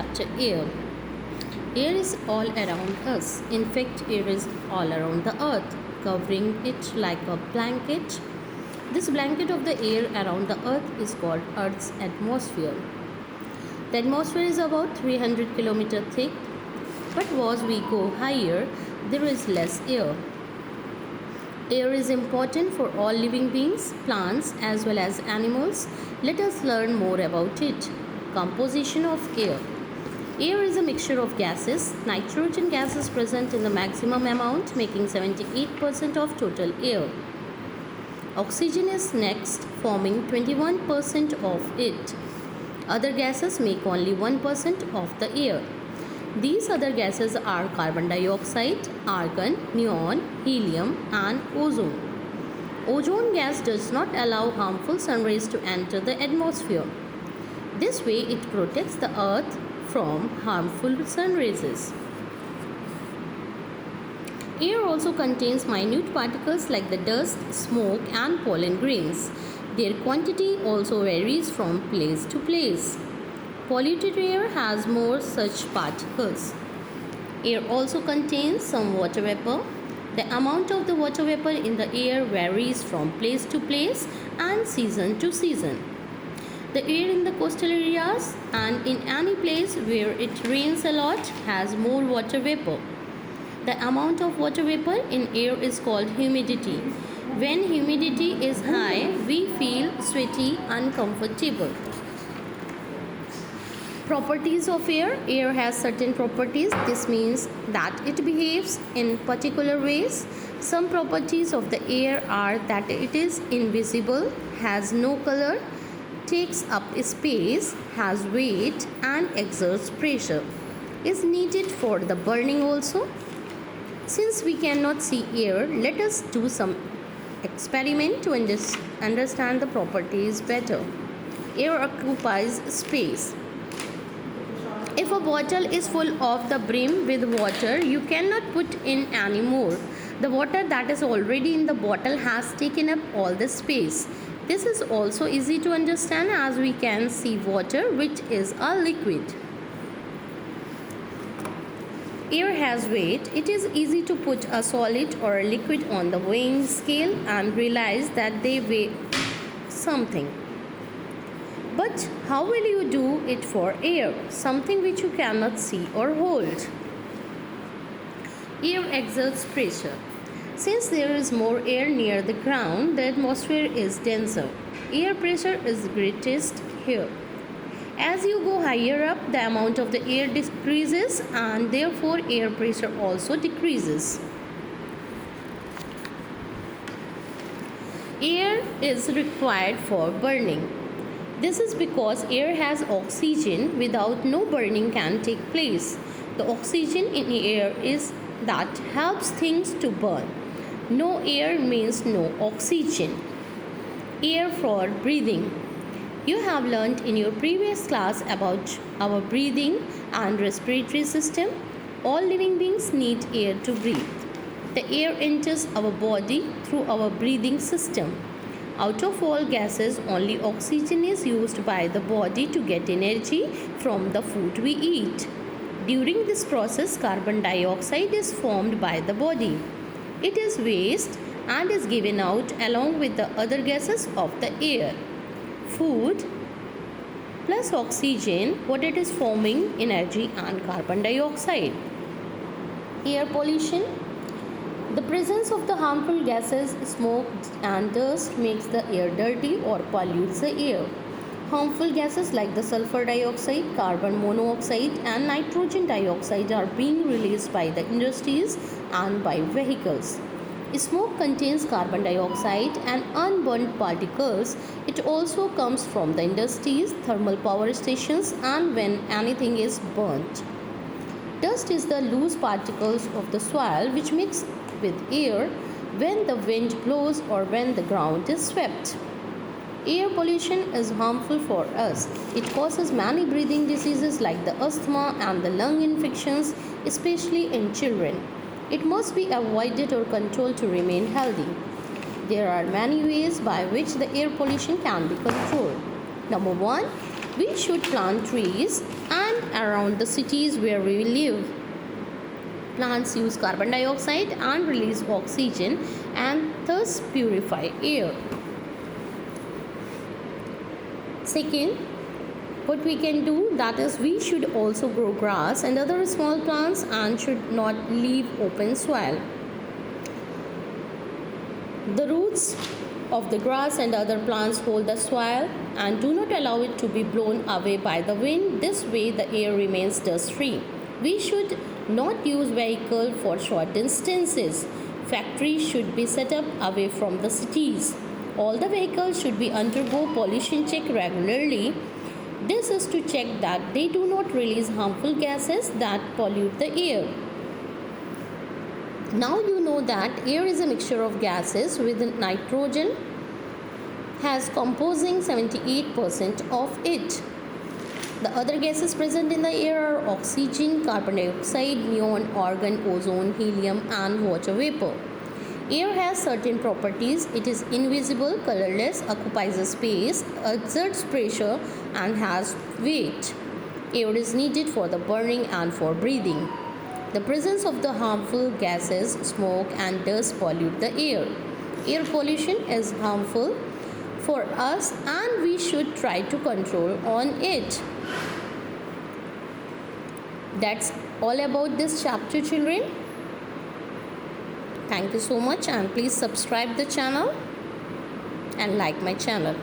capture air. Air is all around us. In fact, air is all around the earth, covering it like a blanket. This blanket of the air around the earth is called Earth's atmosphere. The atmosphere is about 300 km thick, but as we go higher, there is less air. Air is important for all living beings, plants as well as animals. Let us learn more about it. Composition of air. Air is a mixture of gases. Nitrogen gas is present in the maximum amount, making 78% of total air. Oxygen is next, forming 21% of it. Other gases make only 1% of the air. These other gases are carbon dioxide, argon, neon, helium, and ozone. Ozone gas does not allow harmful sun rays to enter the atmosphere. This way, it protects the earth from harmful sun rays. Air also contains minute particles like the dust, smoke, and pollen grains. Their quantity also varies from place to place. Polluted air has more such particles. Air also contains some water vapor. The amount of the water vapor in the air varies from place to place and season to season. The air in the coastal areas and in any place where it rains a lot has more water vapor. The amount of water vapor in air is called humidity. When humidity is high, we feel sweaty, uncomfortable. Properties of air. Air has certain properties. This means that it behaves in particular ways. Some properties of the air are that it is invisible, has no color, takes up space, has weight, and exerts pressure. Is needed for the burning also. Since we cannot see air, let us do some experiment to understand the properties better. Air occupies space. If a bottle is full of the brim with water, you cannot put in any more. The water that is already in the bottle has taken up all the space. This is also easy to understand as we can see water, which is a liquid. Air has weight. It is easy to put a solid or a liquid on the weighing scale and realize that they weigh something. But how will you do it for air, something which you cannot see or hold? Air exerts pressure. Since there is more air near the ground, the atmosphere is denser. Air pressure is greatest here. As you go higher up, the amount of the air decreases and therefore air pressure also decreases. Air is required for burning. This is because air has oxygen. Without no burning can take place. The oxygen in the air is that helps things to burn. No air means no oxygen. Air for breathing. You have learned in your previous class about our breathing and respiratory system. All living beings need air to breathe. The air enters our body through our breathing system. Out of all gases, only oxygen is used by the body to get energy from the food we eat. During this process, carbon dioxide is formed by the body. It is waste and is given out along with the other gases of the air. Food plus oxygen, what it is forming energy and carbon dioxide. Air pollution. The presence of the harmful gases, smoke and dust makes the air dirty or pollutes the air. Harmful gases like the sulfur dioxide, carbon monoxide and nitrogen dioxide are being released by the industries and by vehicles. Smoke contains carbon dioxide and unburned particles. It also comes from the industries, thermal power stations and when anything is burnt. Dust is the loose particles of the soil which mix with air when the wind blows or when the ground is swept. Air pollution is harmful for us. It causes many breathing diseases like the asthma and the lung infections, especially in children. It must be avoided or controlled to remain healthy. There are many ways by which the air pollution can be controlled. Number 1, we should plant trees and around the cities where we live. Plants use carbon dioxide and release oxygen and thus purify air. Second, what we can do, that is we should also grow grass and other small plants and should not leave open soil. The roots of the grass and other plants hold the soil and do not allow it to be blown away by the wind. This way the air remains dust free. We should not use vehicle for short distances. Factories should be set up away from the cities. All the vehicles should be undergo pollution check regularly. This is to check that they do not release harmful gases that pollute the air. Now you know that air is a mixture of gases with nitrogen has composing 78% of it. The other gases present in the air are oxygen, carbon dioxide, neon, argon, ozone, helium and water vapor. Air has certain properties. It is invisible, colorless, occupies a space, exerts pressure and has weight. Air is needed for the burning and for breathing. The presence of the harmful gases, smoke and dust pollute the air. Air pollution is harmful for us and we should try to control on it. That's all about this chapter, children. Thank you so much and please subscribe the channel and like my channel.